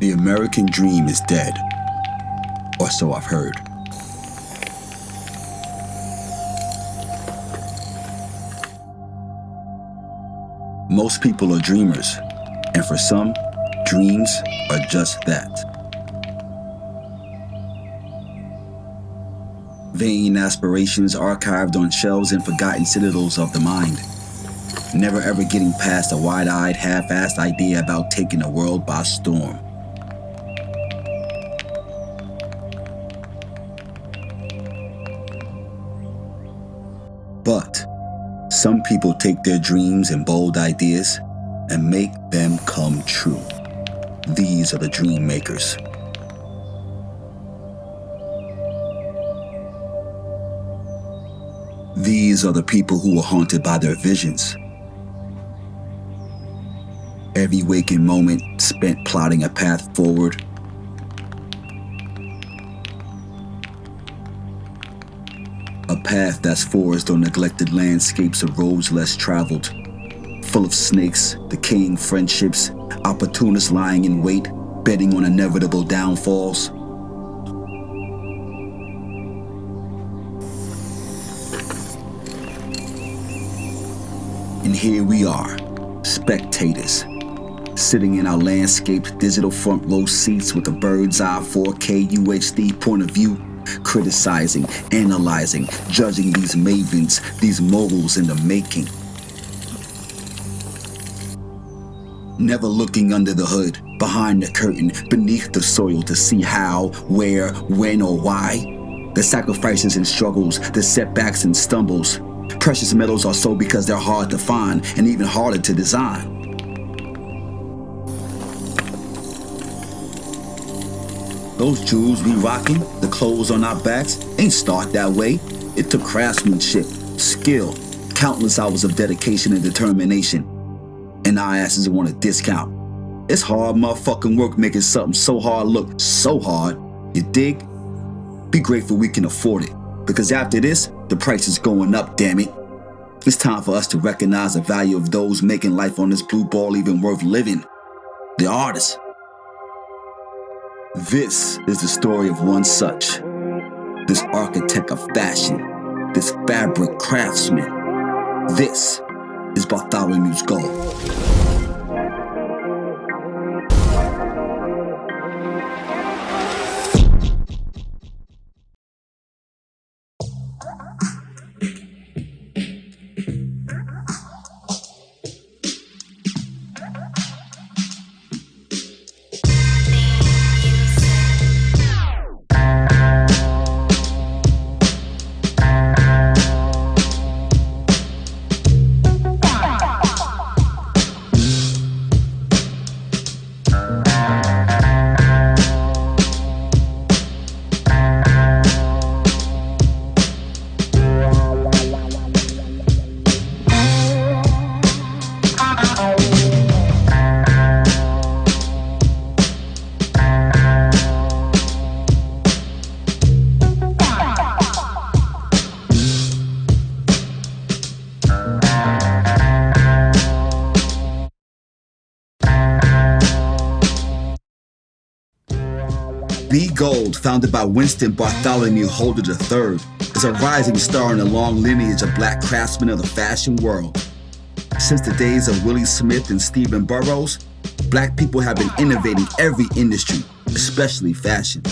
The American dream is dead, or so I've heard. Most people are dreamers, and for some, dreams are just that. Vain aspirations archived on shelves and forgotten citadels of the mind. Never ever getting past a wide-eyed, half-assed idea about taking the world by storm. But some people take their dreams and bold ideas and make them come true. These are the dream makers. These are the people who are haunted by their visions. Every waking moment spent plotting a path forward. A path that's forged on neglected landscapes of roads less traveled, full of snakes, decaying friendships, opportunists lying in wait, betting on inevitable downfalls. And here we are, spectators, sitting in our landscaped digital front row seats with a bird's eye 4K UHD point of view, criticizing, analyzing, judging these mavens, these moguls in the making. Never looking under the hood, behind the curtain, beneath the soil to see how, where, when, or why. The sacrifices and struggles, the setbacks and stumbles. Precious metals are so because they're hard to find and even harder to design. Those jewels we rockin', the clothes on our backs, ain't start that way. It took craftsmanship, skill, countless hours of dedication and determination. And our asses want a discount. It's hard motherfucking work making something so hard look so hard. You dig? Be grateful we can afford it. Because after this, the price is going up, damn it. It's time for us to recognize the value of those making life on this blue ball even worth living. The artists. This is the story of one such. This architect of fashion. This fabric craftsman. This is Bartholomew'S goal. B Gold, founded by Winston B Holder III, is a rising star in a long lineage of black craftsmen of the fashion world. Since the days of Willie Smith and Stephen Burroughs, black people have been innovating every industry, especially fashion.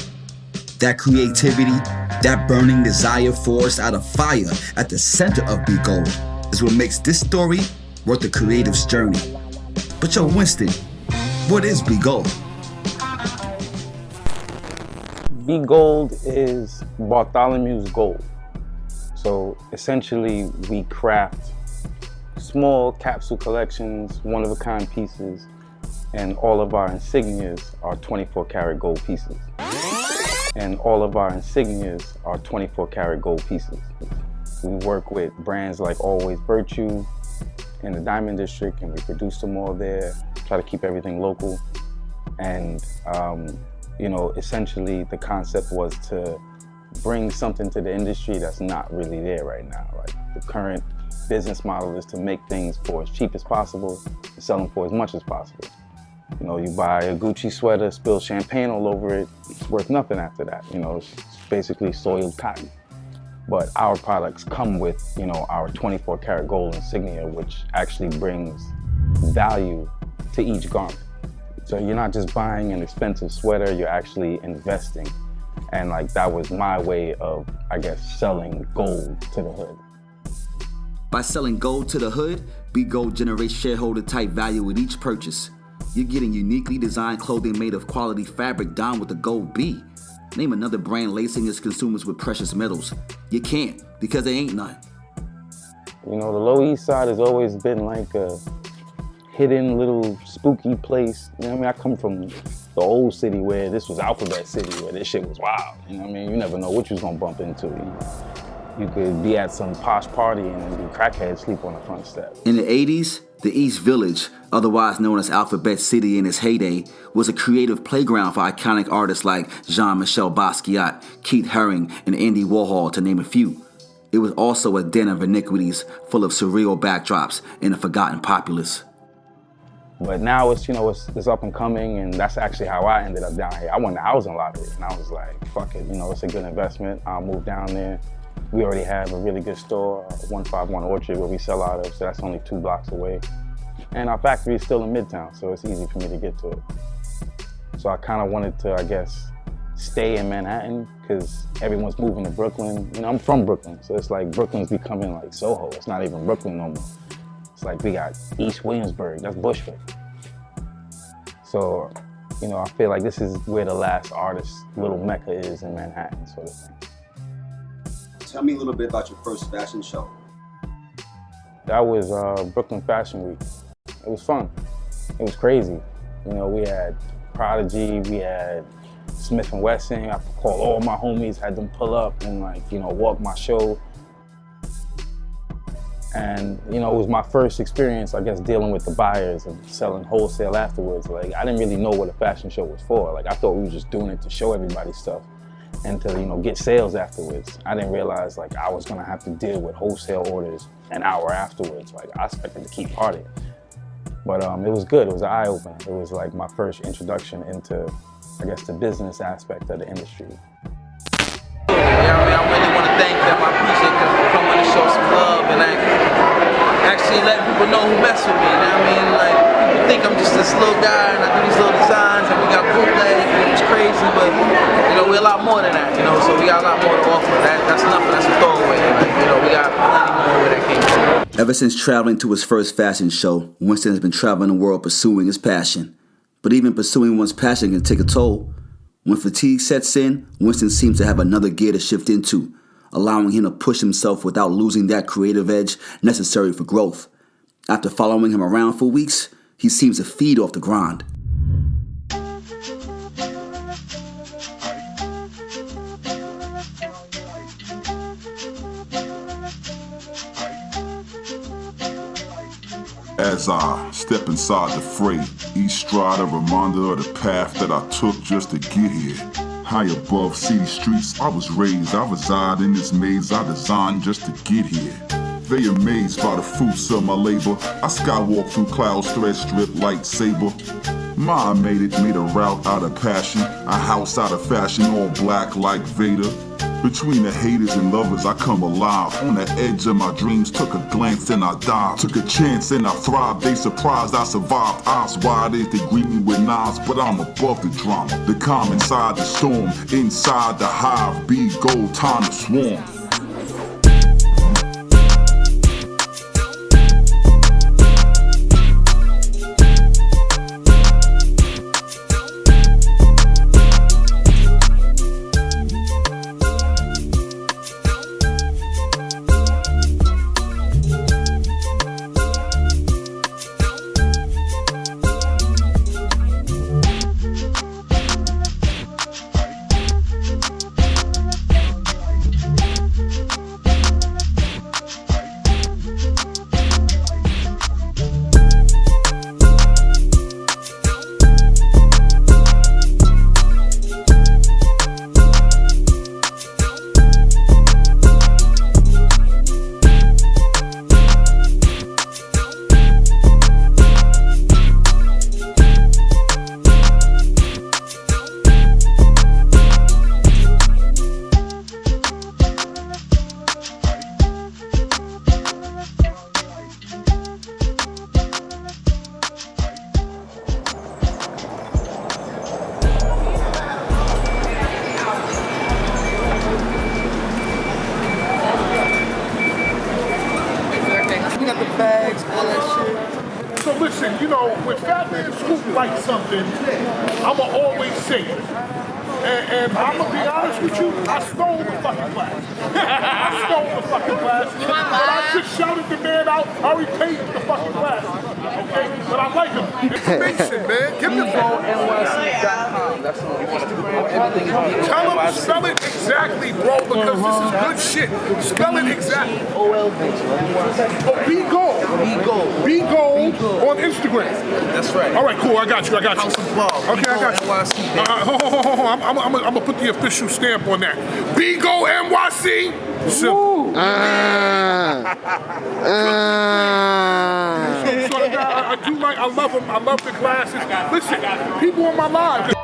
That creativity, that burning desire forged out of fire at the center of B Gold is what makes this story worth the creative's journey. But yo, Winston, what is B Gold? B Gold is Bartholomew's gold. So essentially we craft small capsule collections, one-of-a-kind pieces, and all of our insignias are 24-karat gold pieces. And all of our insignias are 24-karat gold pieces. We work with brands like Always Virtue in the Diamond District, and we produce them all there, try to keep everything local. And you know, essentially the concept was to bring something to the industry that's not really there right now. Like the current business model is to make things for as cheap as possible and sell them for as much as possible. You know, you buy a Gucci sweater, spill champagne all over it, it's worth nothing after that. You know, it's basically soiled cotton. But our products come with, you know, our 24 karat gold insignia, which actually brings value to each garment. So you're not just buying an expensive sweater, you're actually investing. And like that was my way of, I guess, selling gold to the hood. By selling gold to the hood, B Gold generates shareholder type value with each purchase. You're getting uniquely designed clothing made of quality fabric donned with the gold B. Name another brand lacing its consumers with precious metals. You can't, because there ain't none. You know, the Lower East Side has always been like a hidden little spooky place. You know what I mean? I come from the old city where this was Alphabet City, where this shit was wild. You know what I mean? You never know what you was gonna bump into. You could be at some posh party and then be crackhead sleep on the front step. In the 80s, the East Village, otherwise known as Alphabet City in its heyday, was a creative playground for iconic artists like Jean-Michel Basquiat, Keith Haring, and Andy Warhol, to name a few. It was also a den of iniquities full of surreal backdrops and a forgotten populace. But now it's, you know, it's up and coming, and that's actually how I ended up down here. I won the housing lottery, and I was like, fuck it, you know, it's a good investment. I'll move down there. We already have a really good store, 151 Orchard, where we sell out of, so that's only 2 blocks away. And our factory is still in Midtown, so it's easy for me to get to it. So I kind of wanted to, I guess, stay in Manhattan, because everyone's moving to Brooklyn. You know, I'm from Brooklyn, so it's like Brooklyn's becoming like Soho. It's not even Brooklyn no more. It's like we got East Williamsburg, that's Bushwick. So, you know, I feel like this is where the last artist little mecca is in Manhattan, sort of thing. Tell me a little bit about your first fashion show. That was Brooklyn Fashion Week. It was fun. It was crazy. You know, we had Prodigy, we had Smith & Wesson. I called all my homies, had them pull up and like, you know, walk my show. And, you know, it was my first experience, I guess, dealing with the buyers and selling wholesale afterwards. Like, I didn't really know what a fashion show was for. Like, I thought we were just doing it to show everybody stuff and to, you know, get sales afterwards. I didn't realize, like, I was gonna have to deal with wholesale orders an hour afterwards. Like, I expected to keep partying. But it was good, it was an eye-opener. It was like my first introduction into, I guess, the business aspect of the industry. Yeah, I mean, I really want to thank them. I appreciate them for coming to show some love and actually letting people know who mess with me. You know what I mean? Like, people think I'm just this little guy and I do these little designs and we got bootleg and it's crazy, but you know, we're a lot more than that, you know, so we got a lot more to offer. That's nothing, that's a throwaway. Like, you know, we got plenty more where that came from. Ever since traveling to his first fashion show, Winston has been traveling the world pursuing his passion. But even pursuing one's passion can take a toll. When fatigue sets in, Winston seems to have another gear to shift into, allowing him to push himself without losing that creative edge necessary for growth. After following him around for weeks, he seems to feed off the grind. As I step inside the fray, each stride a reminder of the path that I took just to get here. High above city streets, I was raised. I reside in this maze I designed just to get here. They amazed by the fruits of my labor. I skywalk through clouds, thread strip, lightsaber. Ma made a route out of passion, a house out of fashion, all black like Vader. Between the haters and lovers, I come alive. On the edge of my dreams, took a glance and I died. Took a chance and I thrived. They surprised I survived. Eyes wide as they greet me with knives, but I'm above the drama. The calm inside the storm, inside the hive. Be gold, time to swarm. you know, when Fat Man Scoop writes something, I'ma always say it. And I'm gonna be honest with you, I stole the fucking class. I stole the fucking class. But I just shouted the man out. I already paid for the fucking class. Okay? But I like him. Information, man. Give me the phone. BGOLDNYC.com. That's on Instagram. Everything is Tell him, spell it exactly, bro, because this is good shit. Spell it exactly. OLD. Oh, B Gold. B Gold on Instagram. That's right. All right, cool. I got you. House of Love. Okay, I got you. BGOLDNYC. I'm gonna put the official stamp on that. BGOLDNYC. Simple. So I do like. I love them. I love the glasses. Listen, people in my lives.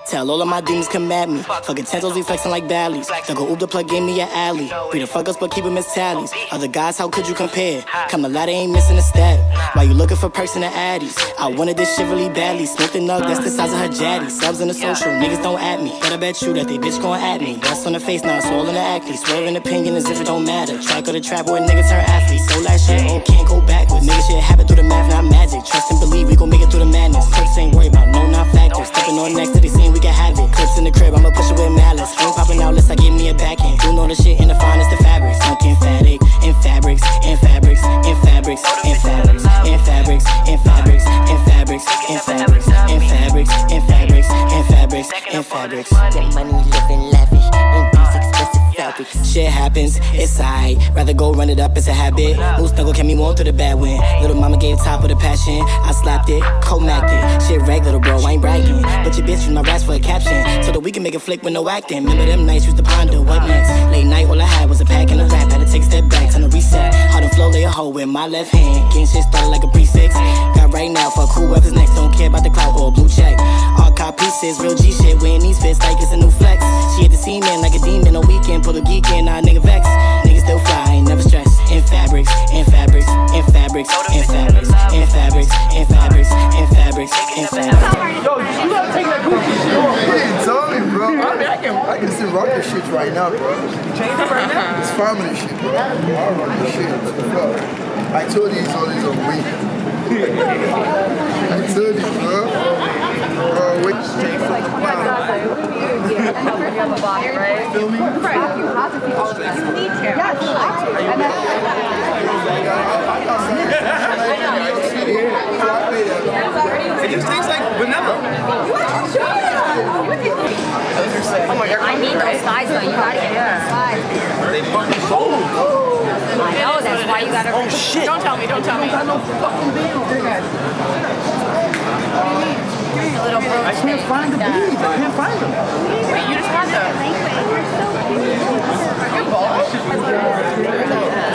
Tell all of my demons come at me. Fucking tentacles be flexing like valleys. Don't go oop the plug, gave me an alley. We the fuck us, but keep 'em as tallies. Other guys, how could you compare? Come a ladder, ain't missing a stat. Why you looking for person to addies? I wanted this shit really badly. Smoked the nug, that's the size of her jaddy. Subs in the social, niggas don't at me. But I bet you that they bitch gon' at me. That's on the face, now it's all in the acne. Swearing opinion as if it don't matter. Track of the trap where a nigga turn athlete. So that shit, oh, can't go backwards. Nigga shit happen through the math, not magic. Trust and believe, we gon' make it through the madness. Clips ain't worried about no non-factors. Stepping on next to they scene, we can have it. Clips in the crib, I'ma push it with malice. Ain't popping out, let's give me a backhand. You know the shit in the finest of fabrics. Something emphatic, in fabrics, in fabrics, in fabrics, in fabrics, in fabrics, in fabrics, in fabrics, in fabrics, in fabrics, in fabrics, in fabrics, in fabrics. Get money, living lavish, in these expensive fabrics. Shit happens, it's aight. Rather go run it up, it's a habit. Moose snuggle kept me warm through the bad wind. Little mama gave top of the passion. I slapped it, co-macked it. Shit regular, bro, I ain't bragging. But your bitch use my raps for a caption. So that we can make a flick with no acting. Remember them nights, used to ponder what next. Late night, all I had was a pack and a rap. Had to take a step back, time to reset. Hard and flow, lay a hoe with my left hand. Getting shit started like a prefix. Got right now, fuck whoever's next. Don't care about the clout or blue check. All cop pieces, real G shit. Wearing these fits like it's a new flex. She had the scene in like a demon on weekend. Put a geek in, nah, nigga vex. Niggas still fly, I ain't never stress. In fabrics, in fabrics, in fabrics, in fabrics, in fabrics, in fabrics, in fabrics, in fabrics. Yo, you gotta take that Gucci shit off. You didn't tell me, bro. I can still rock this shit right now, bro. Change it right now. It's family shit, bro. I rock this shit. What the fuck? I told you all these on week. I told you, bro. Wait. Straight from the bottom. Feel me? It just tastes like vanilla. I need those sides though. You gotta get those sides. They fucking sold. I know, that's why you gotta. Oh shit. Don't tell me, don't tell me. I got no fucking beans. A little bro. I can't find the beans. I can't find them. Wait, you just have them.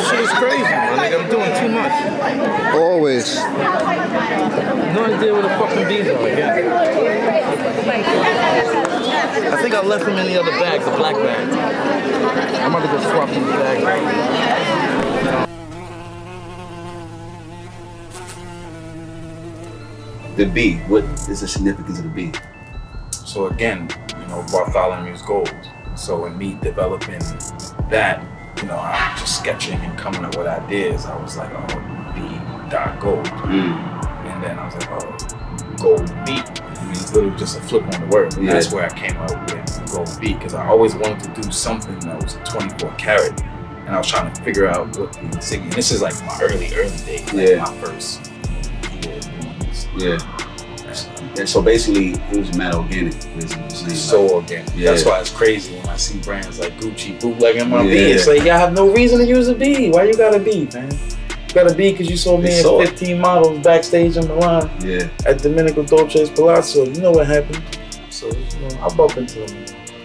Shit is crazy, man. Like I'm doing too much. Always. No idea where the fucking beans are again. I think I left them in the other bag, the black bag. I'm about to go swap them in the bag. The B, what is the significance of the B? So again, Bartholomew's gold. So in me developing that, I'm just sketching and coming up with ideas. I was like, B.gold. And then I was like, gold beat. I mean, it's literally just a flip on the word. And that's where I came up with gold beat, because I always wanted to do something that was 24 karat. And I was trying to figure out what the insignia. And this is like my early days, like my first year doing this. And so basically, it was mad organic. So organic. That's why it's crazy when I see brands like Gucci bootlegging my B. It's like, y'all have no reason to use a B. Why you got a B, man? You got a B because you saw me in 15 models backstage on the line at Domenico Dolce's Palazzo. You know what happened. So, I bump into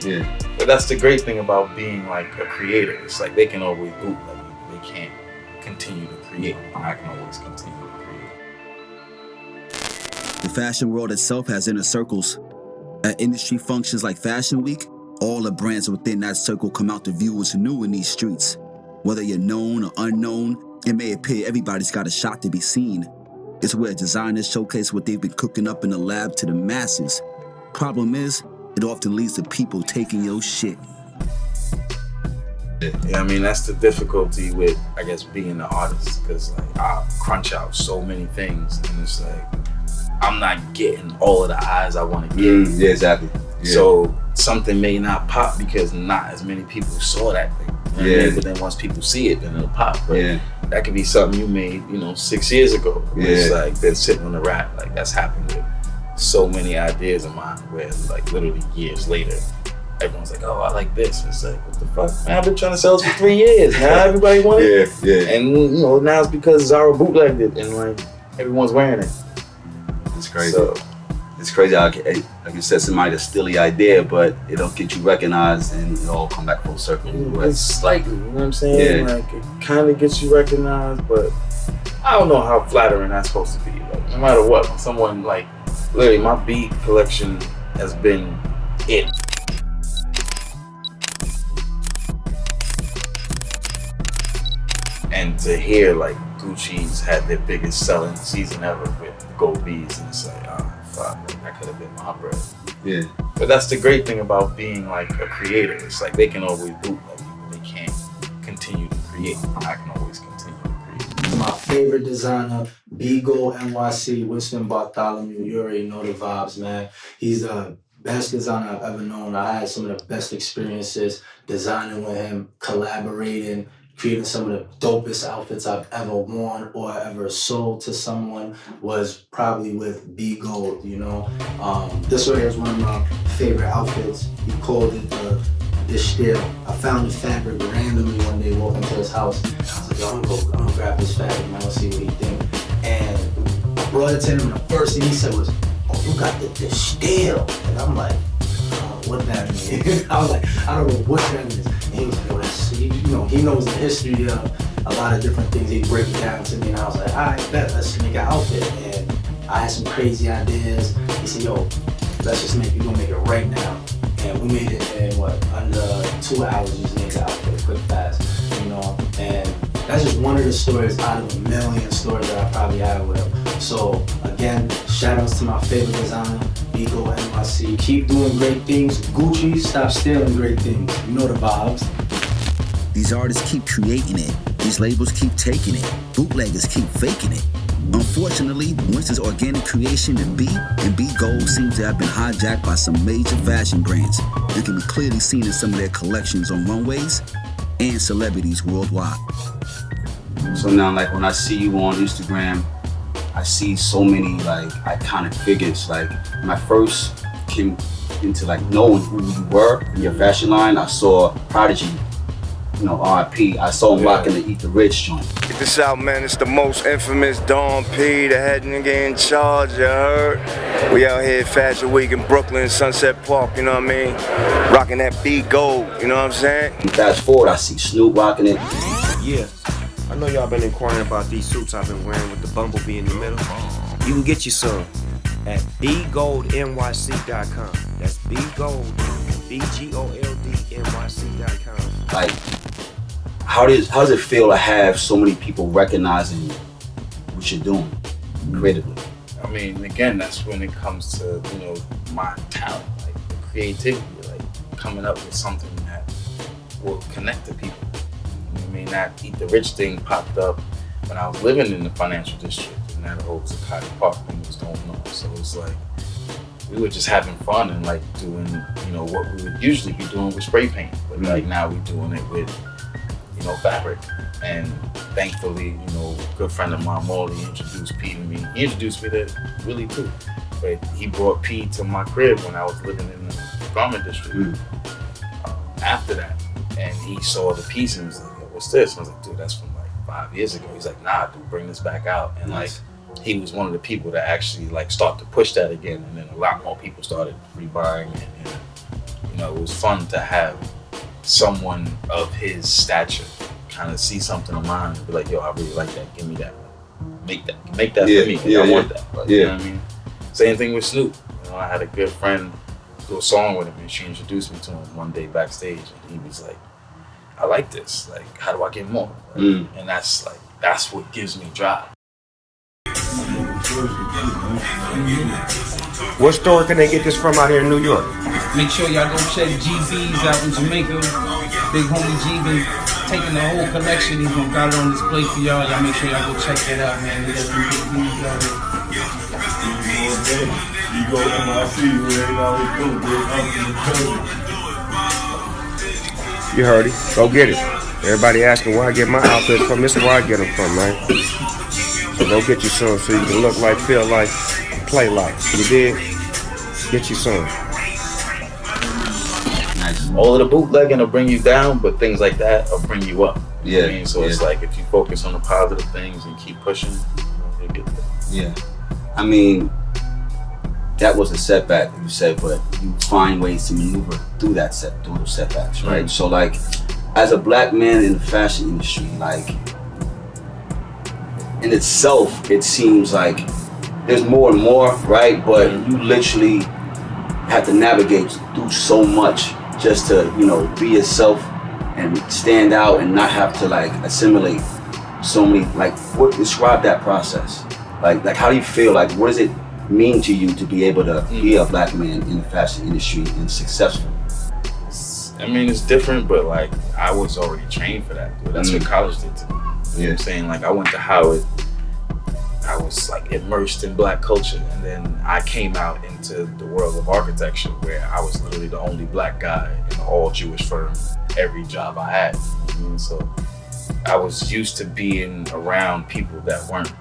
them. But that's the great thing about being like a creator. It's like they can always bootleg. They can't continue to create. I can always continue to create. The fashion world itself has inner circles. At industry functions like Fashion Week, all the brands within that circle come out to view what's new in these streets. Whether you're known or unknown, it may appear everybody's got a shot to be seen. It's where designers showcase what they've been cooking up in the lab to the masses. Problem is, it often leads to people taking your shit. Yeah, I mean, that's the difficulty with, I guess, being an artist, because like I crunch out so many things, and it's like I'm not getting all of the eyes I want to get. Yeah, exactly. Yeah. So something may not pop because not as many people saw that thing. You know what I mean? But then once people see it, then it'll pop. But that could be something you made, 6 years ago. It's like been sitting on the rack. Like that's happened with so many ideas of mine, where like literally years later, everyone's like, "Oh, I like this." It's like, what the fuck? Man, I've been trying to sell this for 3 years. Now everybody wants it. Yeah. And now it's because Zara bootlegged it, and like everyone's wearing it. It's crazy. So, it's crazy how, like you said, somebody to steal the idea, but it'll get you recognized and it'll all come back full circle. It's slightly, you know what I'm saying? Like it kind of gets you recognized, but I don't know how flattering that's supposed to be. Like no matter what, when someone like, literally my bead collection has been it. And to hear like Gucci's had their biggest selling season ever with gold beads, and it's like, oh fuck, like, that could have been my bread. Yeah. But that's the great thing about being like a creator. It's like they can always bootleg you, but they can't continue to create. I can always continue to create. My favorite designer, BGOLDNYC, Winston Bartholomew. You already know the vibes, man. He's the best designer I've ever known. I had some of the best experiences designing with him, collaborating, creating some of the dopest outfits I've ever worn or ever sold to someone was probably with B Gold, This right here is one of my favorite outfits. He called it the Still. I found the fabric randomly one day walking to his house. I was like, yo, I'm gonna grab this fabric, man, let's see what he think. And I brought it to him, and the first thing he said was, "Oh, you got the Still." And I'm like, what that mean? I was like, I don't know what that means. And he was like, well, that's, he knows the history of a lot of different things. He'd break it down to me, and I was like, all right, bet, let's make an outfit. And I had some crazy ideas. He said, yo, let's just we're gonna make it right now. And we made it in under 2 hours. We just made the outfit quick, fast, And that's just one of the stories out of a million stories that I probably have with him. So again, shout outs to my favorite designer, BGOLDNYC. Keep doing great things. Gucci, stop stealing great things. You know the vibes. These artists keep creating it. These labels keep taking it. Bootleggers keep faking it. Unfortunately, Winston's organic creation, the B and B Gold, seems to have been hijacked by some major fashion brands and can be clearly seen in some of their collections on runways and celebrities worldwide. So now, like when I see you on Instagram, I see so many like iconic figures. Like when I first came into like knowing who you were in your fashion line, I saw Prodigy, R.I.P. I saw him rocking the Eat the Rich joint. Check this out, man. It's the most infamous Don P, the head nigga in charge, you heard? We out here Fashion Week in Brooklyn, Sunset Park, you know what I mean? Rocking that B Gold, you know what I'm saying? And fast forward, I see Snoop rocking it. Yeah, I know y'all been inquiring about these suits I've been wearing with the bumblebee in the middle. You can get you some at BGOLDNYC.com. That's BGOLD, BGOLDNYC.com. Like, how does it feel to have so many people recognizing what you're doing creatively? I mean, again, that's when it comes to, my talent, like the creativity, like coming up with something that will connect to people. I mean, that Eat the Rich thing popped up when I was living in the financial district, and that whole Zuccotti Park thing was going on. So it's like, we were just having fun and like doing, what we would usually be doing with spray paint, but like now we're doing it with, fabric. And thankfully, a good friend of mine, Moe, introduced P to me. He introduced me to Willie too, but he brought P to my crib when I was living in the garment district. After that, and he saw the piece and was like, "Yo, what's this?" I was like, "Dude, that's from like 5 years ago." He's like, "Nah, dude, bring this back out." And like, he was one of the people that actually like start to push that again, and then a lot more people started rebuying it. And it was fun to have someone of his stature kind of see something of mine and be like, "Yo, I really like that. Give me that. Make that for me. I want that." Like, you know what I mean? Same thing with Snoop. I had a good friend do a song with him, and she introduced me to him one day backstage, and he was like, "I like this. Like, how do I get more?" And that's what gives me drive. What store can they get this from out here in New York? Make sure y'all go check GB's out in Jamaica. Big homie G been taking the whole collection. He's gonna got it on display for y'all. Y'all make sure y'all go check that out, man. We got some big things out here. You heard it. Go get it. Everybody asking where I get my outfits from. This is where I get them from, man. So go get you some so you can look like, feel like, play like. You did? Get you some. Nice. All of the bootlegging will bring you down, but things like that will bring you up. Yeah. I mean, so it's like if you focus on the positive things and keep pushing, you'll get there. Yeah. I mean, that was a setback, you said, but you find ways to maneuver through those setbacks, right? Mm-hmm. So like, as a black man in the fashion industry, like, in itself, it seems like there's more and more, right? But you literally have to navigate through so much just to, you know, be yourself and stand out and not have to like assimilate so many, like, describe that process. Like how do you feel? Like, what does it mean to you to be able to be a black man in the fashion industry and successful? I mean, it's different, but like, I was already trained for that, dude. That's what college did to me. You know what I'm saying? Like, I went to Howard, I was like immersed in black culture, and then I came out into the world of architecture where I was literally the only black guy in an all Jewish firm, every job I had. You know what I mean? So I was used to being around people that weren't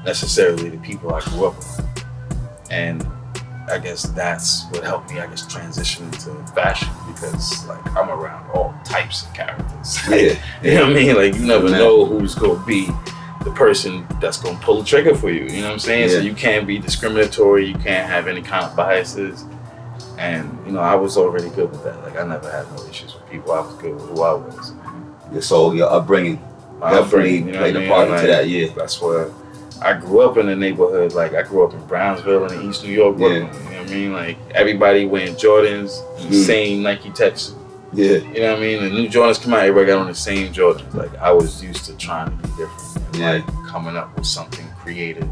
necessarily the people I grew up with. And I guess that's what helped me, transition into fashion, because like I'm around all types of characters. Yeah. You know what I mean? Like, you never know who's gonna be the person that's gonna pull the trigger for you. You know what I'm saying? Yeah. So you can't be discriminatory, you can't have any kind of biases. And you know, I was already good with that. Like, I never had no issues with people. I was good with who I was. So your upbringing definitely played a part into that, yeah. That's where I grew up in the neighborhood. Like, I grew up in Brownsville in East New York, Brooklyn. You know what I mean? Like, everybody wearing Jordans, same Nike Techs. Yeah. You know what I mean? The new Jordans come out, everybody got on the same Jordans. Like, I was used to trying to be different. And like coming up with something creative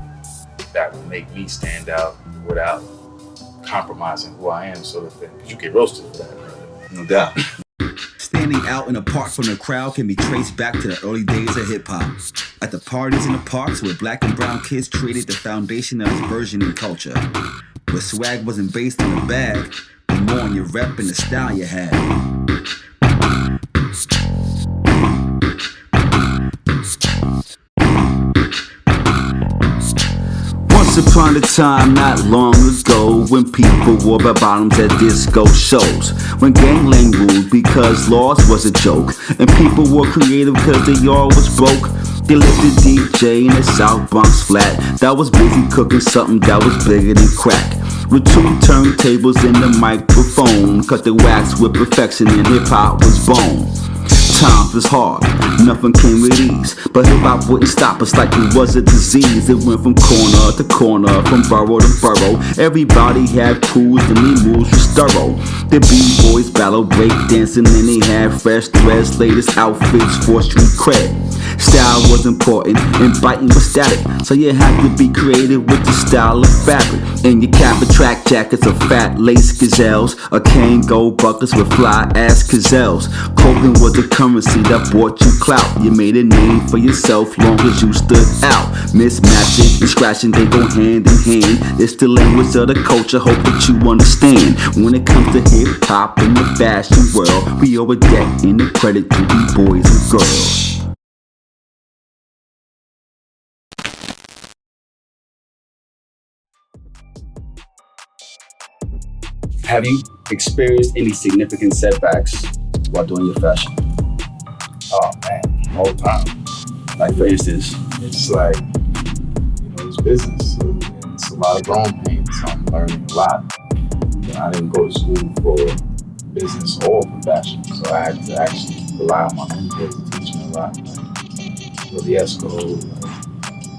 that would make me stand out without compromising who I am, sort of thing. Because you get roasted for that. Right? No doubt. Standing out and apart from the crowd can be traced back to the early days of hip-hop. At the parties in the parks where black and brown kids created the foundation of its burgeoning culture. Where swag wasn't based on the bag, but more on your rep and the style you had. Once upon a time, not long ago, when people wore red bottoms at disco shows, when gangland ruled because laws was a joke, and people were creative because they all was broke. They lifted DJ in the South Bronx flat that was busy cooking something that was bigger than crack. With 2 turntables and the microphone, cut the wax with perfection and hip-hop was born. Times was hard, nothing came with ease, but hip-hop wouldn't stop us like it was a disease. It went from corner to corner, from borough to borough. Everybody had crews and their moves was thorough. The B-boys battle break dancing and they had fresh threads, latest outfits for street cred. Style was important and biting was static, so you had to be creative with the style of fabric. And your cap and track jackets of fat lace gazelles, or Kango buckets with fly ass gazelles. Clothing was the currency that brought you clout. You made a name for yourself long as you stood out. Mismatching and scratching, they go hand in hand. It's the language of the culture, hope that you understand. When it comes to hip hop in the fashion world, we owe a debt and the credit to the boys and girls. Have you experienced any significant setbacks while doing your fashion? Oh man, all the time. Like, for instance? It's like, it's business. So it's a lot of growing pains. So I'm learning a lot. I didn't go to school for business or for fashion, so I had to actually rely on my mentors to teach me a lot. Like Willie Esco,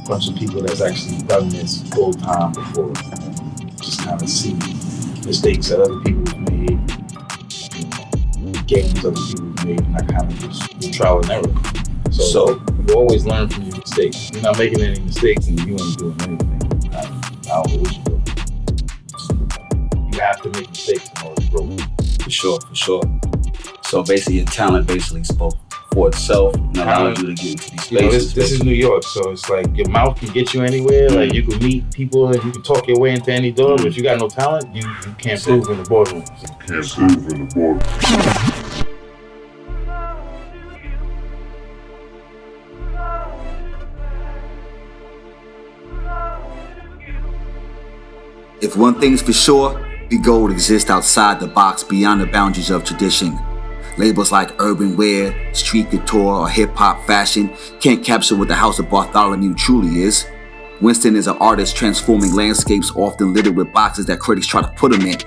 a bunch of people that's actually done this full time before. Just kind of see mistakes that other people have made, games other people have made, and I kind of just do trial and error. So you always learn from your mistakes. If you're not making any mistakes and you ain't doing anything, I don't know what you're doing. You have to make mistakes in order to grow. For sure. So basically, your talent basically spoke for itself and allowed you to get into these spaces. This is New York, so it's like your mouth can get you anywhere. Like you can meet people and you can talk your way into any door, but if you got no talent, you can't prove in the boardroom. If one thing's for sure, Be Gold exists outside the box, beyond the boundaries of tradition. Labels like urban wear, street couture, or hip-hop fashion can't capture what the House of Bartholomew truly is. Winston is an artist transforming landscapes often littered with boxes that critics try to put him in.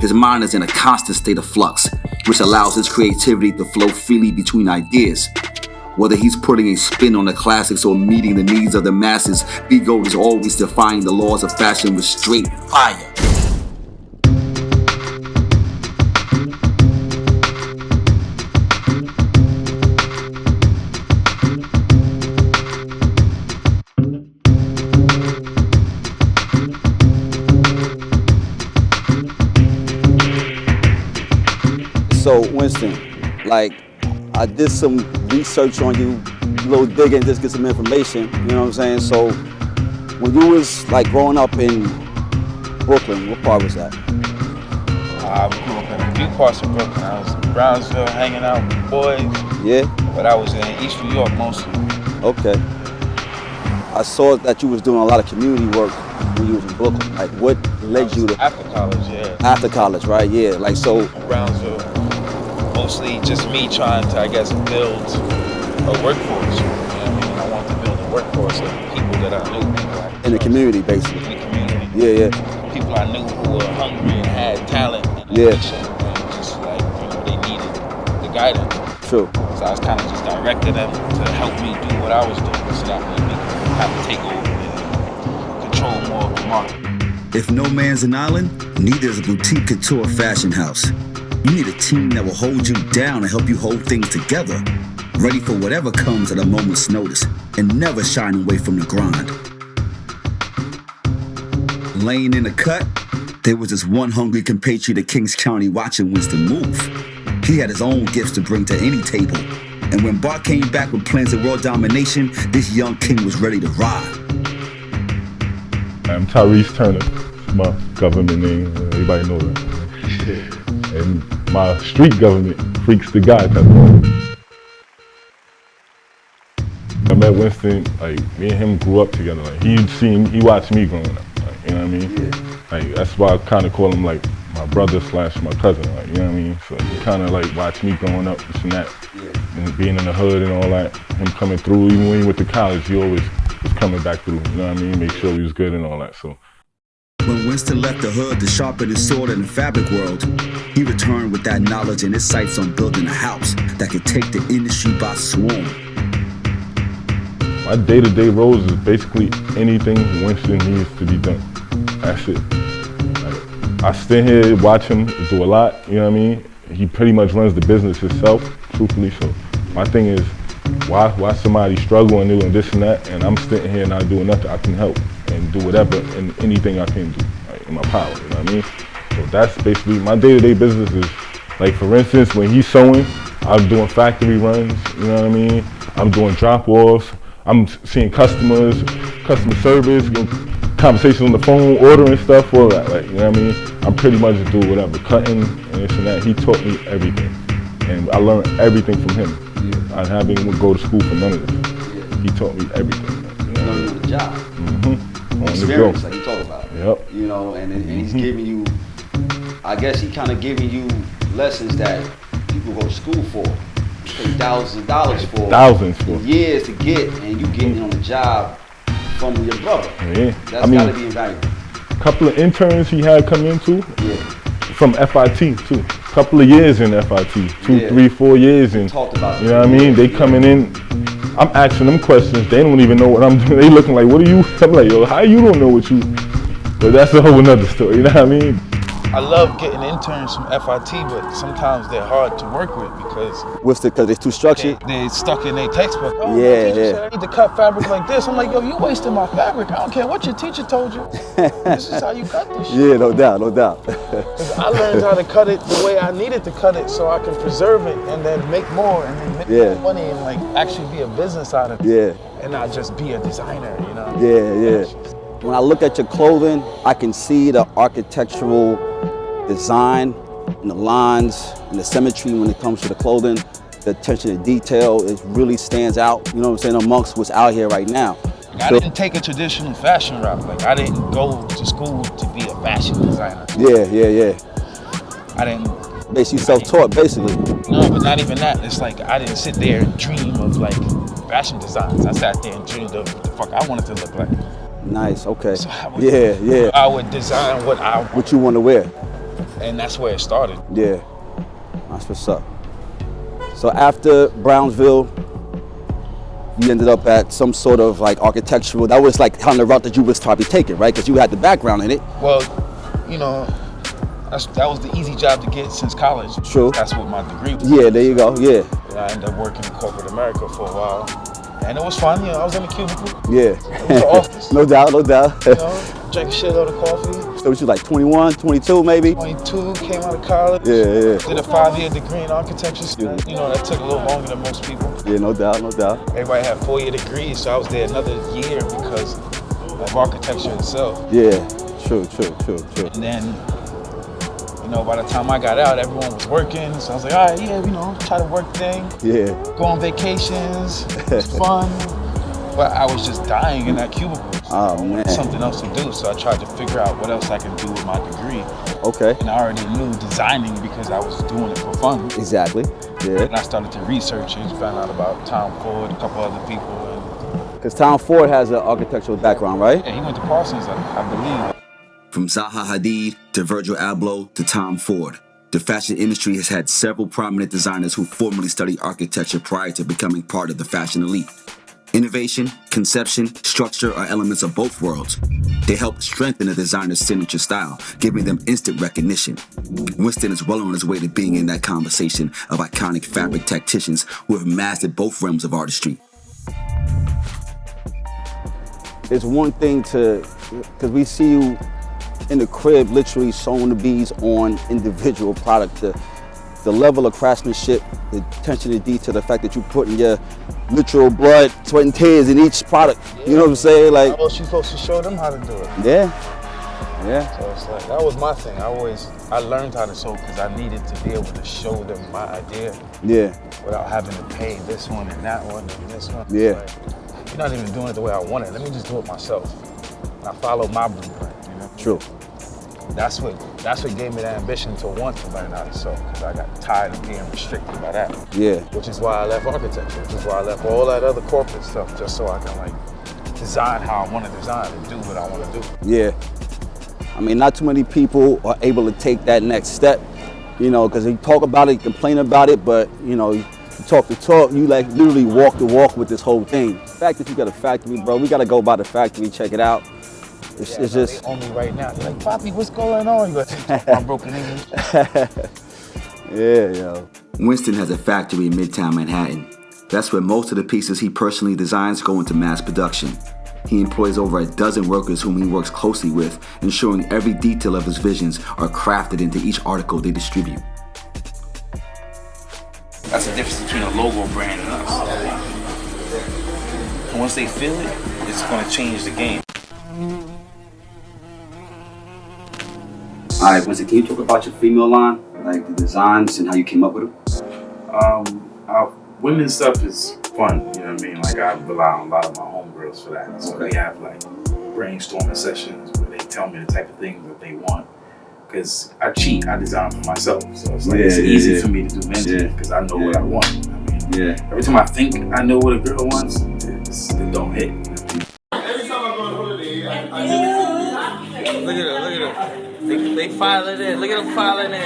His mind is in a constant state of flux, which allows his creativity to flow freely between ideas. Whether he's putting a spin on the classics or meeting the needs of the masses, B Gold is always defying the laws of fashion with straight fire. So Winston, like, I did some research on you, a little digging, just get some information, you know what I'm saying? So when you was like growing up in Brooklyn, what part was that? I grew up in a few parts of Brooklyn. I was in Brownsville hanging out with boys. Yeah? But I was in East New York mostly. Okay. I saw that you was doing a lot of community work when you was in Brooklyn. Like, what led you to? After college, yeah. After college, right? Yeah, like so. In Brownsville, mostly just me trying to, I guess, build a workforce. You know what I mean? I wanted to build a workforce of people that I knew. In the community, basically. In the community. Yeah, yeah. People I knew who were hungry and had talent and ambition, and just like, you know, they needed the guidance. True. So I was kind of just directing them to help me do what I was doing, so that way we could kind of take over and control more of the market. If no man's an island, neither is a boutique couture fashion house. You need a team that will hold you down and help you hold things together, ready for whatever comes at a moment's notice, and never shying away from the grind. Laying in the cut, there was this one hungry compatriot of Kings County watching Winston move. He had his own gifts to bring to any table, and when Barth came back with plans of world domination, this young king was ready to ride. I'm Tyrese Turner, my government name, everybody knows that. And my street government, Freaks the Guy type of. I met Winston, like, me and him grew up together. Like, he watched me growing up, like, you know what I mean? Yeah. Like, that's why I kind of call him like my brother / my cousin, like, you know what I mean? So he kind of like watched me growing up, this and that, and being in the hood and all that, him coming through, even when he went to college, he always was coming back through, you know what I mean? Make sure he was good and all that, so. When Winston left the hood to sharpen his sword in the fabric world, he returned with that knowledge and his sights on building a house that could take the industry by swarm. My day-to-day roles is basically anything Winston needs to be done. That's it. Like, I stand here, watch him do a lot, you know what I mean? He pretty much runs the business himself, truthfully, so my thing is, why somebody struggle and doing this and that, and I'm sitting here not doing nothing. I can help and do whatever and anything I can do, like, in my power, you know what I mean? So that's basically my day-to-day business is, like, for instance, when he's sewing, I'm doing factory runs, you know what I mean? I'm doing drop-offs, I'm seeing customers, customer service, conversations on the phone, ordering stuff, all that, like, you know what I mean? I'm pretty much just doing whatever, cutting and this and that. He taught me everything, and I learned everything from him. I didn't go to school for none of this. He taught me everything. You learned on the job. Mm-hmm. Experience, like you talk about. Yep. You know, and he's giving you, I guess he kind of giving you lessons that people go to school for. Pay thousands of dollars for. Thousands for. Years to get, and you getting on the job from your brother. Yeah. That's gotta be invaluable. A couple of interns he had come into. Yeah. From FIT too. Couple of years in FIT, 2, 3, 4 years in. Talked about, you know what I mean? They coming in, I'm asking them questions, they don't even know what I'm doing. They looking like, what are you? I'm like, yo, how you don't know what you, but that's a whole nother story, you know what I mean? I love getting interns from FIT, but sometimes they're hard to work with because Because they're too structured? They stuck in their textbook. Oh, yeah, my teacher said I need to cut fabric like this. I'm like, yo, you wasting my fabric. I don't care what your teacher told you. This is how you cut this shit. Yeah, no doubt, no doubt. I learned how to cut it the way I needed to cut it so I can preserve it and then make more and then make more money and like actually be a business out of it. Yeah. And not just be a designer, you know? Yeah. When I look at your clothing, I can see the architectural design and the lines and the symmetry when it comes to the clothing. The attention to detail, it really stands out, you know what I'm saying, amongst what's out here right now. I didn't take a traditional fashion route. Like, I didn't go to school to be a fashion designer. Yeah. I didn't... Basically self-taught, basically. No, but not even that. It's like, I didn't sit there and dream of, like, fashion designs. I sat there and dreamed of what the fuck I wanted to look like. Nice, okay. So I would design what I want. What you want to wear. And that's where it started. Yeah, that's what's up. So after Brownsville, you ended up at some sort of like architectural, that was like kind of the route that you was probably taking, right? Because you had the background in it. Well, you know, that was the easy job to get since college. True. That's what my degree was. Yeah, there you go, yeah. And I ended up working in corporate America for a while. And it was fun, you know, I was in the cubicle. Yeah. It was an office. No doubt. You know, drank a shitload of coffee. So was you like 21, 22 maybe? 22, came out of college. Yeah. Did a 5-year degree in architecture. You know, that took a little longer than most people. Yeah, no doubt. Everybody had 4-year degrees, so I was there another year because of architecture itself. Yeah, true. And then, you know, by the time I got out, everyone was working, so I was like, all right, yeah, you know, try to work thing. Yeah. Go on vacations, it's fun. But I was just dying in that cubicle. Oh, man. Something else to do, so I tried to figure out what else I can do with my degree. Okay. And I already knew designing because I was doing it for fun. Exactly, yeah. And I started to research it, found out about Tom Ford, a couple other people. Because Tom Ford has an architectural background, right? Yeah, he went to Parsons, I believe. From Zaha Hadid to Virgil Abloh to Tom Ford, the fashion industry has had several prominent designers who formerly studied architecture prior to becoming part of the fashion elite. Innovation, conception, structure are elements of both worlds. They help strengthen a designer's signature style, giving them instant recognition. Winston is well on his way to being in that conversation of iconic fabric tacticians who have mastered both realms of artistry. It's one thing because we see you in the crib literally sewing the beads on individual product. The level of craftsmanship, the attention to detail, the fact that you put in your literal blood, sweat, and tears in each product. You know what I'm saying? Like, how else you supposed to show them how to do it? Yeah. So it's like, that was my thing. I learned how to sew because I needed to be able to show them my idea. Yeah. Without having to pay this one and that one and this one. Yeah. Like, you're not even doing it the way I want it. Let me just do it myself. And I follow my blueprint, you know? True. That's what gave me the ambition to want to learn how to sew, because I got tired of being restricted by that. Yeah. Which is why I left architecture, which is why I left all that other corporate stuff, just so I can like design how I want to design and do what I want to do. Yeah. I mean, not too many people are able to take that next step, you know, because you talk about it, you complain about it, but you know, you talk the talk, you like literally walk the walk with this whole thing. The fact that you got a factory, bro, we got to go by the factory, check it out. It's just on me right now. They're like, Poppy, what's going on? You got my broken English. Yeah, yo. Winston has a factory in Midtown Manhattan. That's where most of the pieces he personally designs go into mass production. He employs over a dozen workers whom he works closely with, ensuring every detail of his visions are crafted into each article they distribute. That's the difference between a logo brand and us. And once they feel it, it's going to change the game. All right, Winston, can you talk about your female line, like the designs and how you came up with them? Our women's stuff is fun, you know what I mean? Like, I rely on a lot of my homegirls for that. So we have like brainstorming sessions where they tell me the type of things that they want. Because I cheat, I design for myself. So it's like, it's easy for me to do men's because I know what I want. You know what I mean? Every time I think I know what a girl wants, it don't hit. Every time I go on holiday, look at her. They file it in. Look at them filing in.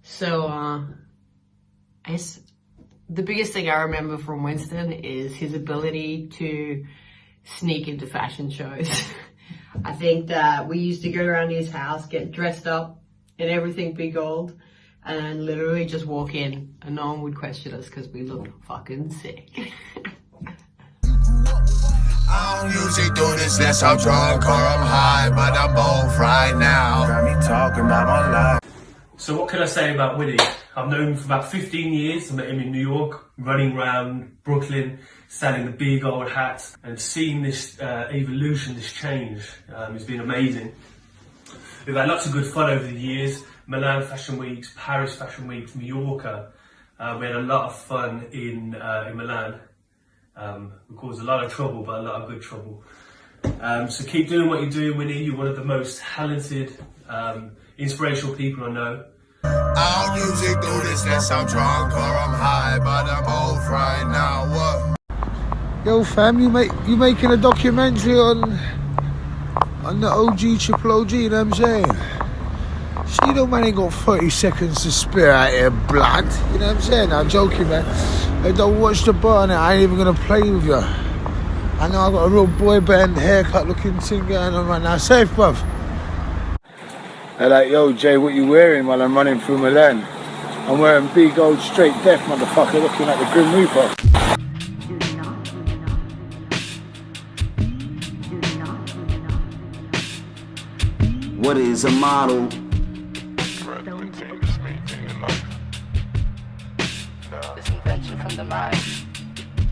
So, I guess the biggest thing I remember from Winston is his ability to sneak into fashion shows. I think that we used to go around his house, get dressed up in everything Be Gold, and literally just walk in and no one would question us because we looked fucking sick. I don't usually do this unless I'm drunk or I'm high, but I'm both right now. Got me talking about my life. So what can I say about Winnie? I've known him for about 15 years. I met him in New York, running around Brooklyn, selling the Be Gold hats, and seeing this evolution, this change. It's been amazing. We've had lots of good fun over the years. Milan Fashion Weeks, Paris Fashion Weeks, Mallorca. We had a lot of fun in Milan. We caused a lot of trouble, but a lot of good trouble. So keep doing what you do, Winnie. You're one of the most talented, inspirational people I know. I don't usually do this unless I'm drunk or I'm high, but I'm both right now. What? Yo fam, you making a documentary on the OG Triple OG, you know what I'm saying? See, the man ain't got 30 seconds to spare out here, blood. You know what I'm saying? I'm joking, man. Hey, don't watch the bar now. I ain't even gonna play with you. I know I got a real boy band haircut looking thing going on right now. Safe, bruv. They're like, yo, Jay, what you wearing while I'm running through Milan? I'm wearing Be Gold Straight Death, motherfucker, looking like the Grim Reaper. What is a model? Disinvention from the mind,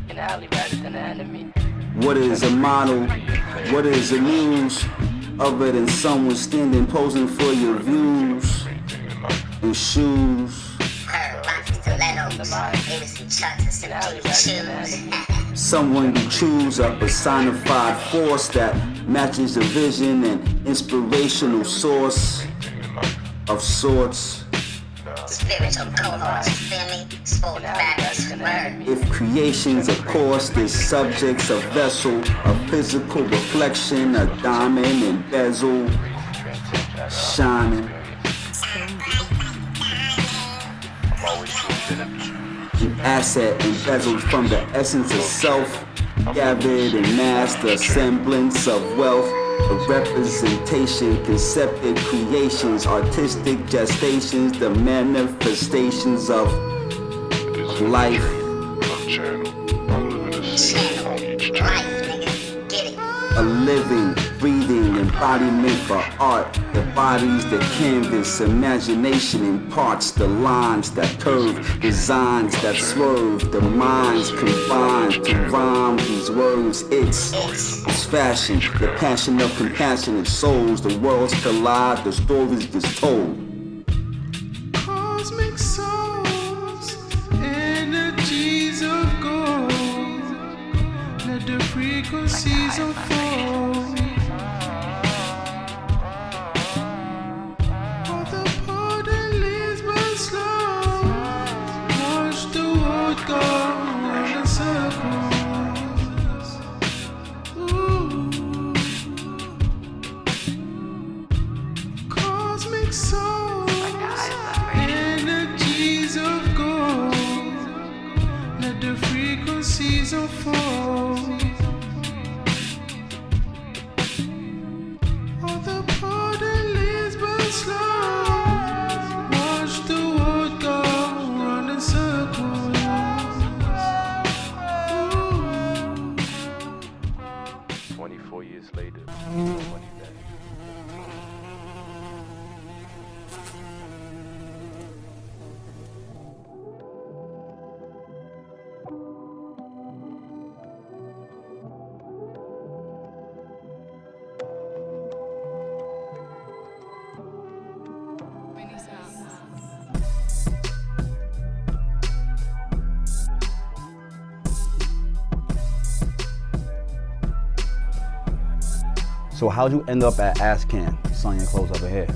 an ally rather than an enemy. What is a model? What is a muse? Other than someone standing posing for your views and shoes. Someone you choose, a personified force that matches the vision and inspirational source of sorts. Spiritual cohorts, feel me? Sport backwards, word. If creations, of course, there's subjects, a vessel, a physical reflection, a diamond and bezel, shining. An asset embezzled from the essence of self, gathered and massed the semblance of wealth. A representation, concepted creations, artistic gestations, the manifestations of life. A living, breathing embodiment for art. The bodies that canvas, imagination imparts the lines that curve, designs that swerve, the minds combined to rhyme these words. It's fashion, the passion of compassionate souls. The worlds collide, the stories just told. Cosmic souls, energies of gold. Let the frequencies unfold. All the pardon leaves but slow. Watch the world go in a circle. Cosmic souls, energies of gold. Let the frequencies unfold. All the pardon leaves but slow. Watch the world go round in circles. 24 years later, So how'd you end up at Ascan selling your clothes over here?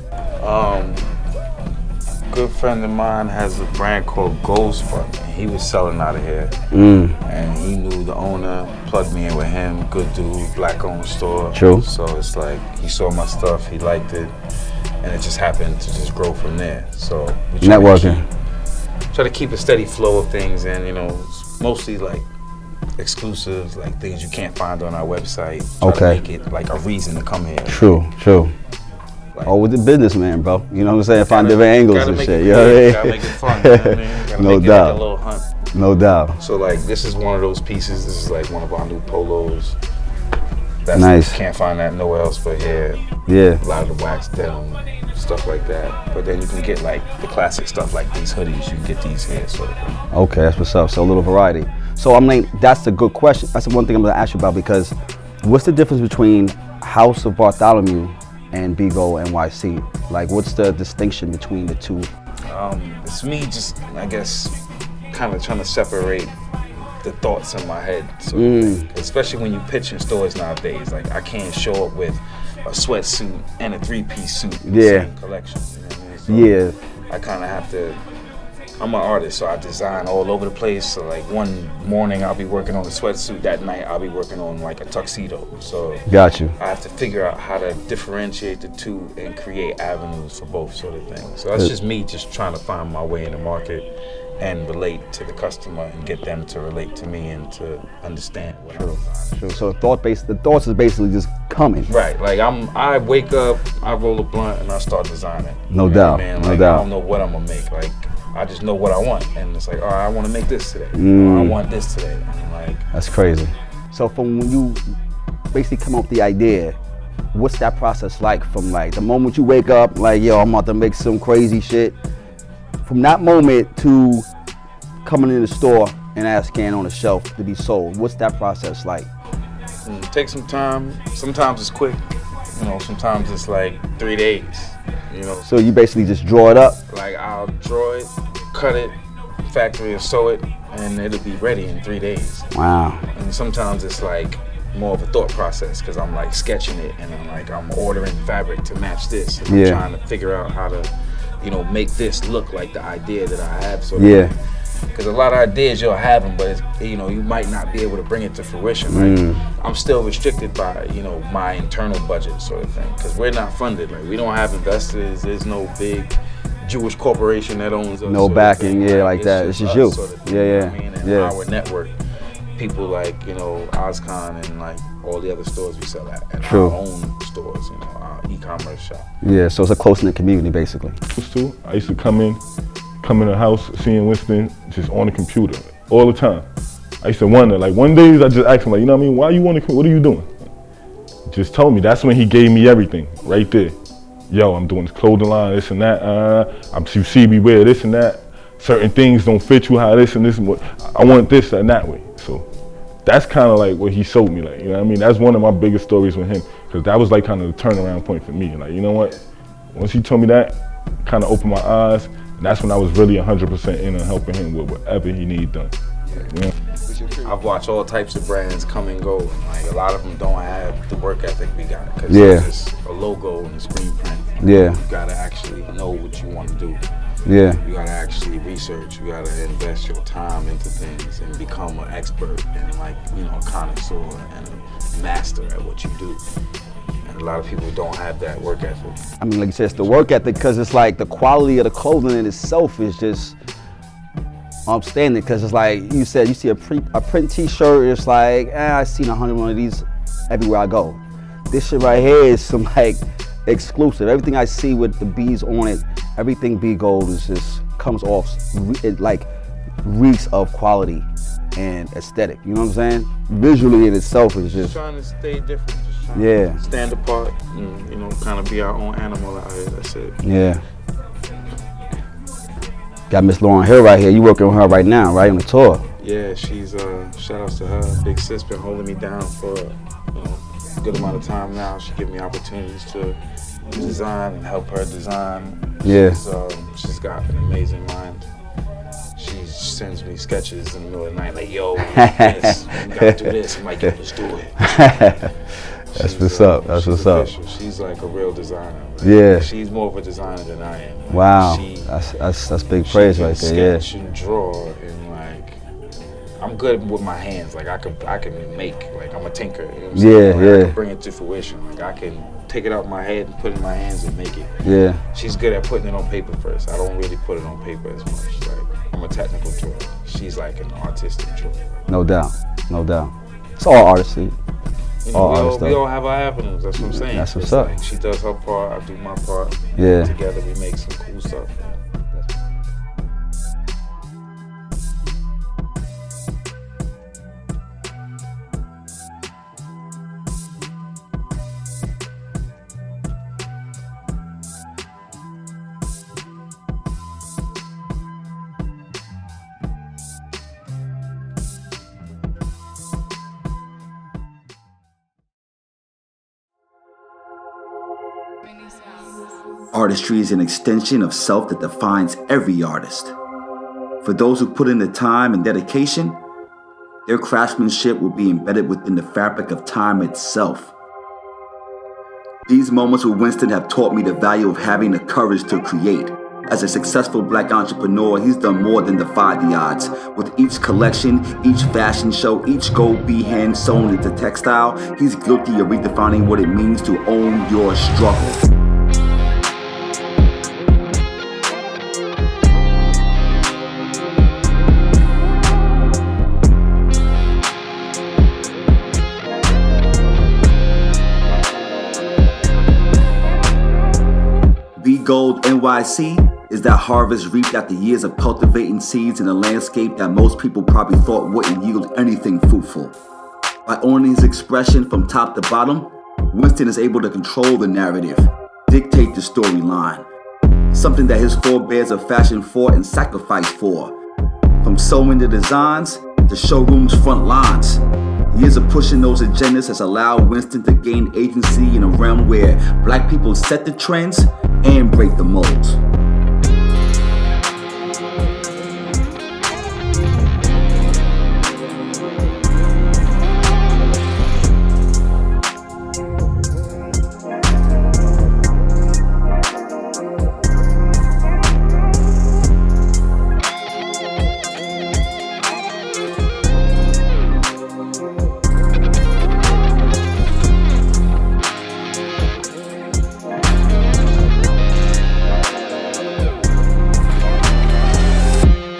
Good friend of mine has a brand called Goldspot. He was selling out of here, and he knew the owner. Plugged me in with him. Good dude, black-owned store. True. So it's like he saw my stuff, he liked it, and it just happened to just grow from there. So we Networking. try to keep a steady flow of things, and you know, it's mostly like exclusives, like things you can't find on our website. Okay. To make it like a reason to come here. True. Like, with the businessman, bro. You know what I'm saying? Find different angles and shit. You know what I mean? Gotta make it fun. You know what I mean? Gotta No make doubt. It like a little hunt. No doubt. So like, this is one of those pieces. This is like one of our new polos. That's Nice. Can't find that nowhere else but here. Yeah. A lot of the wax denim, stuff like that. But then you can get like the classic stuff like these hoodies. You can get these here, sort of thing. Okay, that's what's up. So a little variety. So I mean, that's a good question. That's the one thing I'm gonna ask you about, because what's the difference between House of Bartholomew and BGOLDNYC? Like, what's the distinction between the two? It's me just, I guess, kind of trying to separate the thoughts in my head, sort of thing. Especially when you pitch in stores nowadays. Like, I can't show up with a sweatsuit and a three-piece suit in the same collection. You know what I mean? So I kind of have to. I'm an artist, so I design all over the place. So like one morning I'll be working on a sweatsuit, that night I'll be working on like a tuxedo. So Got you. I have to figure out how to differentiate the two and create avenues for both, sort of thing. So that's just me just trying to find my way in the market and relate to the customer and get them to relate to me and to understand what I'm designing. True. So the thoughts is basically just coming. Right, like I wake up, I roll a blunt and I start designing. No You know doubt, what I mean? no Like, doubt. I don't know what I'm gonna make. Like, I just know what I want, and it's like, all right, I want to make this today. Or I want this today. And like, That's crazy. So from when you basically come up with the idea, what's that process like? From like the moment you wake up, like, yo, I'm about to make some crazy shit, from that moment to coming in the store and asking on the shelf to be sold, what's that process like? it takes some time. Sometimes it's quick. You know, sometimes it's like 3 days. You know. So you basically just draw it up? Like, I'll draw it, cut it, factory and sew it, and it'll be ready in 3 days. Wow. And sometimes it's like more of a thought process, because I'm like sketching it and I'm ordering fabric to match this. And I'm trying to figure out how to, you know, make this look like the idea that I have. So because a lot of ideas you'll have them, but it's, you know, you might not be able to bring it to fruition. Like, I'm still restricted by, you know, my internal budget, sort of thing, because we're not funded. Like, we don't have investors. There's no big Jewish corporation that owns us. No backing, like that. It's just you. us, sort of thing, Yeah, you know yeah, what I mean? And yeah. our network, people like, you know, Ozcon and like all the other stores we sell at, and True. our own stores, you know, our e-commerce shop. Yeah, so it's a close-knit community, basically. I used to come in the house, seeing Winston just on the computer all the time. I used to wonder, like, one day I just asked him, like, you know what I mean, why are you on the computer? What are you doing? Just told me. That's when he gave me everything right there. Yo, I'm doing this clothing line, this and that. You see me wear this and that. Certain things don't fit you, how this and this and what. I want this and that way. So that's kind of like what he showed me, like, you know what I mean? That's one of my biggest stories with him, because that was like kind of the turnaround point for me. Like, you know what? Once he told me that, kind of opened my eyes, and that's when I was really 100% in on helping him with whatever he need done. You know? I've watched all types of brands come and go, and like a lot of them don't have the work ethic we got, because it's just a logo and a screen print. Yeah. You gotta actually know what you want to do. Yeah. You gotta actually research. You gotta invest your time into things and become an expert and, like, you know, a connoisseur and a master at what you do. And a lot of people don't have that work ethic. I mean, like you said, it's the work ethic, because it's like the quality of the clothing in itself is just outstanding, because it's like you said, you see a print t-shirt, it's like, I've seen 100 of these everywhere I go. This shit right here is some like exclusive. Everything I see with the bees on it, everything B Gold is just comes off, it like reeks of quality and aesthetic. You know what I'm saying? Visually in itself is just trying to stay different. Just trying to stand apart and, you know, kind of be our own animal out here. That's it. Yeah. Got Miss Lauren Hill right here. You working with her right now, right, on the tour? Yeah, she's shout outs to her. Big sis been holding me down for, you know, a good amount of time now. She give me opportunities to design and help her design. Yeah. She's got an amazing mind. She sends me sketches in the middle of the night, like, yo, we gotta do this. I'm like, yo, let's do it. That's what's up. That's what's up. She's like a real designer. Like, yeah. She's more of a designer than I am. Like, wow. That's big praise right there. Sketch and draw, and like, I'm good with my hands. Like, I can make. Like, I'm a tinker. You know what I'm saying? Like, I can bring it to fruition. Like, I can take it out my head and put it in my hands and make it. Yeah. She's good at putting it on paper first. I don't really put it on paper as much. Like, from a technical drawing. She's like an artistic drawing. No doubt, no doubt. It's all artistry. You know, we all have our avenues. That's what I'm saying. That's what's It's up. Like she does her part, I do my part. Yeah. Together we make some cool stuff. Artistry is an extension of self that defines every artist. For those who put in the time and dedication, their craftsmanship will be embedded within the fabric of time itself. These moments with Winston have taught me the value of having the courage to create. As a successful black entrepreneur, he's done more than defy the odds. With each collection, each fashion show, each gold bee hand sewn into textile, he's guilty of redefining what it means to own your struggle. BGOLDNYC is that harvest reaped after years of cultivating seeds in a landscape that most people probably thought wouldn't yield anything fruitful. By owning his expression from top to bottom, Winston is able to control the narrative, dictate the storyline, something that his forebears have fashioned for and sacrificed for. From sewing the designs to showroom's front lines, years of pushing those agendas has allowed Winston to gain agency in a realm where black people set the trends and break the molds.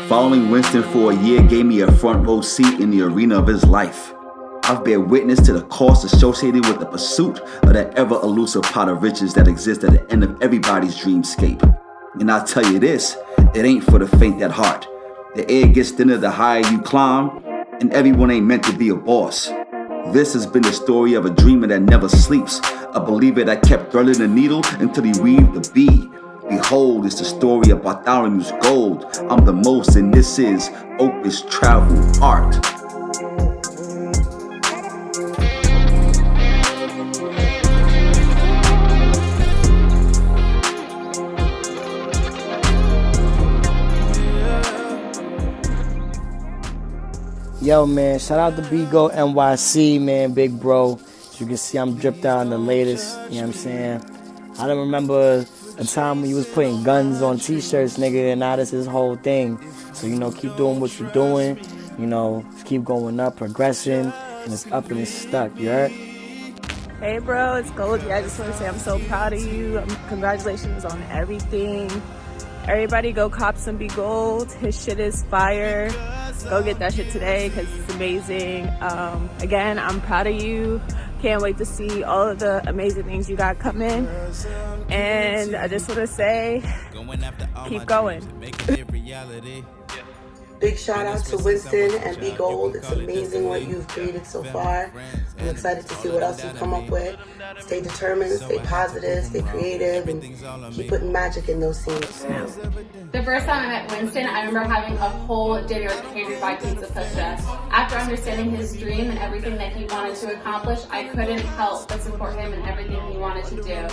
Following Winston for a year gave me a front row seat in the arena of his life. I've been witness to the cost associated with the pursuit of that ever-elusive pot of riches that exists at the end of everybody's dreamscape. And I'll tell you this, it ain't for the faint at heart. The air gets thinner the higher you climb, and everyone ain't meant to be a boss. This has been the story of a dreamer that never sleeps, a believer that kept threading the needle until he weaved the bee. Behold, it's the story of Bartholomew's Gold. I'm the most, and this is Opus Travel Art. Yo, man, shout out to BGOLDNYC, man, big bro. As you can see, I'm dripped out in the latest, you know what I'm saying? I don't remember a time when you was putting guns on t-shirts, nigga, and now this is his whole thing. So, you know, keep doing what you're doing, you know, keep going up, progressing, and it's up and it's stuck, you heard? Hey bro, it's Goldie. I just want to say I'm so proud of you. Congratulations on everything. Everybody go cop some Be Gold. His shit is fire. Go get that shit today because it's amazing. Again, I'm proud of you. Can't wait to see all of the amazing things you got coming. And I just want to say, keep going. Big shout out to Winston and Be Gold. It's amazing what you've created so far. I'm excited to see what else you come up with. Stay determined, stay positive, stay creative, and keep putting magic in those scenes. The first time I met Winston, I remember having a whole dinner catered by Pizza Pusha. After understanding his dream and everything that he wanted to accomplish, I couldn't help but support him in everything he wanted to do.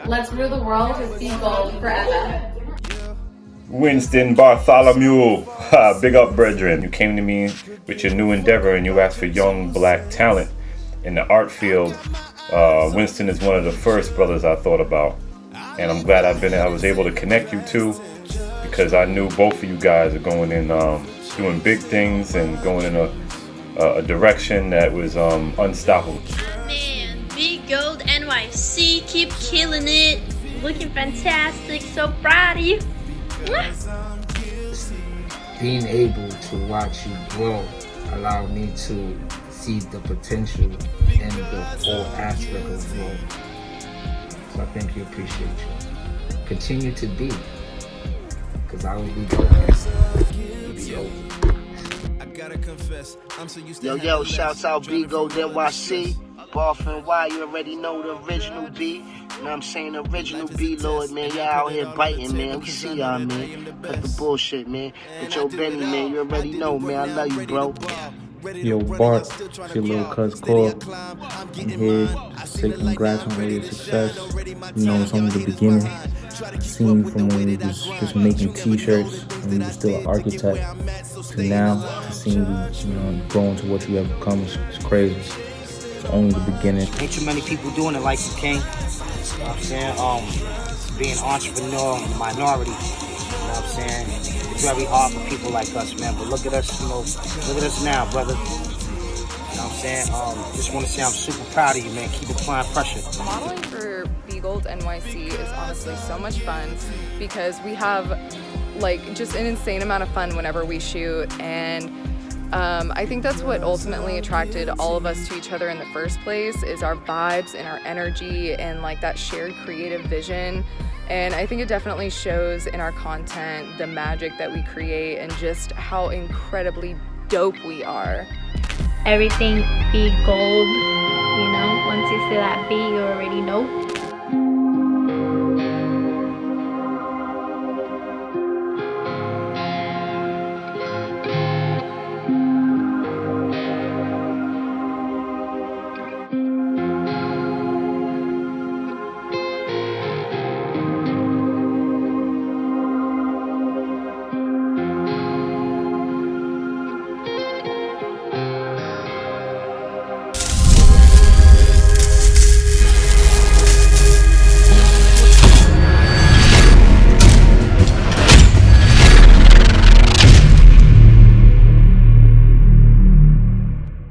Let's rule the world with Be Gold forever. Winston Bartholomew, big up brethren. You came to me with your new endeavor and you asked for young black talent in the art field. Winston is one of the first brothers I thought about, and I'm glad I was able to connect you two, because I knew both of you guys are going in doing big things and going in a direction that was unstoppable. Man, BGOLDNYC, keep killing it, looking fantastic, so proud of you. being able to watch you grow allowed me to see the potential in the whole aspect of growth. So I think you appreciate you. Continue to be, because I will be dope. Yo, shouts out BGOLDNYC, Barth and Y, you already know the original B. You know what I'm saying? The original B Lord, man. Y'all out here biting, man. We see y'all, man. Cut the bullshit, man. But yo, Benny, man, you already know, man. I love you, bro. Yo, Barth, it's your little cuz Core. I'm here to say congrats on all your success. You know, it's only the beginning. Seeing from when you was just making t-shirts when you were still an architect to now, to seeing you grow into what you have become is crazy. It's only the beginning. Ain't too many people doing it like you, King. You know what I'm saying? Being an entrepreneur, minority. You know what I'm saying? It's very hard for people like us, man. But look at us, look at us now, brother. You know what I'm saying? Just want to say I'm super proud of you, man. Keep applying pressure. Modeling for BGOLDNYC is honestly so much fun because we have just an insane amount of fun whenever we shoot, and I think that's what ultimately attracted all of us to each other in the first place, is our vibes and our energy and that shared creative vision. And I think it definitely shows in our content, the magic that we create and just how incredibly dope we are. Everything be gold, once you see that B, you already know.